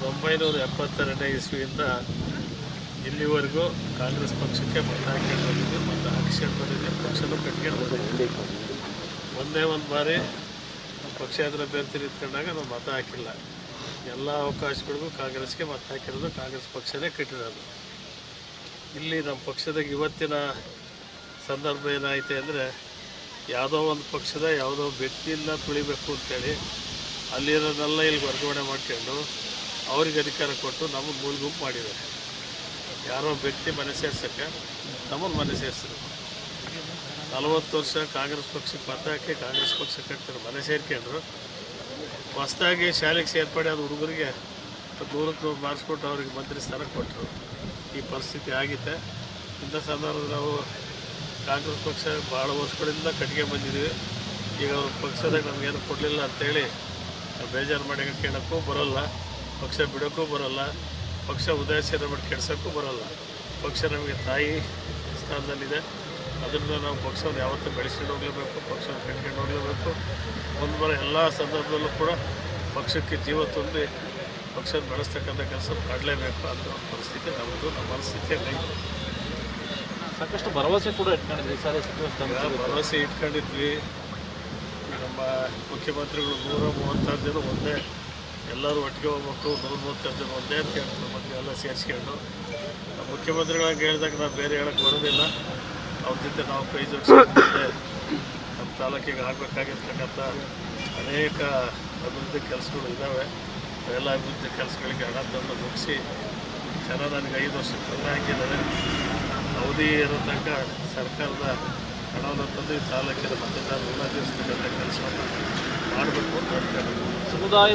1972ನೇ ಇಸ್ವಿಯಿಂದ ಇಲ್ಲಿವರೆಗೂ ಕಾಂಗ್ರೆಸ್ ಪಕ್ಷಕ್ಕೆ ಮತ ಹಾಕೊಂಡು ಬಂದಿದ್ದು, ಮತ ಹಾಕಿಸ್ಕೊಂಡು ಬಂದಿದ್ದು, ಪಕ್ಷನೂ ಕಟ್ಕೊಂಡು ಬಂದಿದ್ದು. ಒಂದೇ ಒಂದು ಬಾರಿ ಪಕ್ಷೇತರ ಅಭ್ಯರ್ಥಿ ನಿಂತ್ಕೊಂಡಾಗ ನಾವು ಮತ ಹಾಕಿಲ್ಲ. ಎಲ್ಲ ಅವಕಾಶಗಳಿಗೂ ಕಾಂಗ್ರೆಸ್ಗೆ ಮತ ಹಾಕಿರೋದು, ಕಾಂಗ್ರೆಸ್ ಪಕ್ಷನೇ ಕಟ್ಟಿರೋದು. ಇಲ್ಲಿ ನಮ್ಮ ಪಕ್ಷದಾಗ ಇವತ್ತಿನ ಸಂದರ್ಭ ಏನಾಯಿತು ಅಂದರೆ, ಯಾವುದೋ ಒಂದು ಪಕ್ಷದ ಯಾವುದೋ ವ್ಯಕ್ತಿಯಿಂದ ತುಳಿಬೇಕು ಅಂತೇಳಿ ಅಲ್ಲಿರೋದನ್ನೆಲ್ಲ ಇಲ್ಲಿ ವರ್ಗಾವಣೆ ಮಾಡ್ಕೊಂಡು ಅವ್ರಿಗೆ ಅಧಿಕಾರ ಕೊಟ್ಟು ನಮ್ಮನ್ನು ಮೂಲ ಗುಂಪು ಮಾಡಿದ್ದಾರೆ. ಯಾರೋ ವ್ಯಕ್ತಿ ಮನೆ ಸೇರ್ಸೋಕ್ಕೆ ನಮ್ಮನ್ನು ಮನೆ ಸೇರಿಸಿದ್ರು. 40 ವರ್ಷ ಕಾಂಗ್ರೆಸ್ ಪಕ್ಷಕ್ಕೆ ಮತ ಹಾಕಿ ಕಾಂಗ್ರೆಸ್ ಪಕ್ಷ ಕಟ್ತಾರೆ, ಮನೆ ಸೇರ್ಕೊಂಡ್ರು. ಹೊಸದಾಗಿ ಶಾಲೆಗೆ ಸೇರ್ಪಡೆ ಆದ ಹುಡುಗರಿಗೆ ದೂರಕ್ಕೆ ಮಾರಿಸ್ಕೊಟ್ಟು ಅವ್ರಿಗೆ ಮಂತ್ರಿ ಸ್ಥಾನ ಕೊಟ್ಟರು. ಈ ಪರಿಸ್ಥಿತಿ ಆಗಿದೆ. ಇಂಥ ಸಂದರ್ಭದಲ್ಲಿ ನಾವು ಕಾಂಗ್ರೆಸ್ ಪಕ್ಷ ಭಾಳ ವರ್ಷಗಳಿಂದ ಕಟ್ಗೆ ಬಂದಿದ್ದೀವಿ. ಈಗ ಅವ್ರ ಪಕ್ಷದಾಗ ನಮಗೇನು ಕೊಡಲಿಲ್ಲ ಅಂಥೇಳಿ ಬೇಜಾರು ಮಾಡಿ ಕೇಳೋಕ್ಕೂ ಬರೋಲ್ಲ, ಪಕ್ಷ ಬಿಡೋಕ್ಕೂ ಬರೋಲ್ಲ, ಪಕ್ಷ ಉದಾಸೀನ ಮಾಡಿ ಕೆಡ್ಸೋಕ್ಕೂ ಬರೋಲ್ಲ. ಪಕ್ಷ ನಮಗೆ ತಾಯಿ ಸ್ಥಾನದಲ್ಲಿದೆ. ಅದರಿಂದ ನಾವು ಪಕ್ಷವನ್ನು ಯಾವತ್ತೂ ಬೆಳೆಸ್ಕೊಂಡು ಹೋಗಲೇಬೇಕು, ಪಕ್ಷವನ್ನು ಕಟ್ಕೊಂಡು ಹೋಗಲೇಬೇಕು. ಮುಂದೆ ಬರೋ ಎಲ್ಲ ಸಂದರ್ಭದಲ್ಲೂ ಕೂಡ ಪಕ್ಷಕ್ಕೆ ಜೀವ ತುಂಬಿ ಪಕ್ಷ ಬೆಳೆಸ್ತಕ್ಕಂಥ ಕೆಲಸ ಮಾಡಲೇಬೇಕು ಅಂತ ಪರಿಸ್ಥಿತಿ ನಮ್ಮದು, ನಮ್ಮ ಮನಸ್ಥಿತಿ ಐತೆ. ಸಾಕಷ್ಟು ಭರವಸೆ ಕೂಡ ಇಟ್ಕೊಂಡಿದ್ವಿ ಸರ್, ಭರವಸೆ ಇಟ್ಕೊಂಡಿದ್ವಿ. ನಮ್ಮ ಮುಖ್ಯಮಂತ್ರಿಗಳು 136 ಜನ ಒಂದೇ, ಎಲ್ಲರೂ ಒಟ್ಟಿಗೆ ಹೋಗ್ಬೇಕು, 136 ಜನ ಒಂದೇ ಅಂತ ಹೇಳ್ತಾರೆ. ಮತ್ತೆ ಎಲ್ಲ ಸೇರಿಸ್ಕೊಂಡು ನಮ್ಮ ಮುಖ್ಯಮಂತ್ರಿಗಳಾಗಿ ಹೇಳಿದಾಗ ನಾವು ಬೇರೆ ಹೇಳೋಕ್ಕೆ ಬರೋದಿಲ್ಲ. ಅವ್ರ ಜೊತೆ ನಾವು ಕೈ ಜೋಡಿಸ್ಕೊಂಡೆ ನಮ್ಮ ತಾಲೂಕಿಗೆ ಆಗಬೇಕಾಗಿರ್ತಕ್ಕಂಥ ಅನೇಕ ಅಭಿವೃದ್ಧಿ ಕೆಲಸಗಳು ಇದ್ದಾವೆ. ಅವೆಲ್ಲ ಅಭಿವೃದ್ಧಿ ಕೆಲಸಗಳಿಗೆ ಹಣ ತಂದು ಮುಗಿಸಿ ಜನ ನನಗೆ 5 ವರ್ಷಕ್ಕೆ ಮತ ಹಾಕಿದ್ದಾರೆ. ಅವಧಿ ಇರೋ ತನಕ ಸರ್ಕಾರದ ಹಣವನ್ನು ತಂದು ಈ ತಾಲೂಕಿನ ಮತದಾರರು ಋಣ ತೀರಿಸ್ತಕ್ಕಂಥ ಕೆಲಸವನ್ನು ಮಾಡಬೇಕು ಅಂತ ಹೇಳ್ತಾರೆ. ಸಮುದಾಯ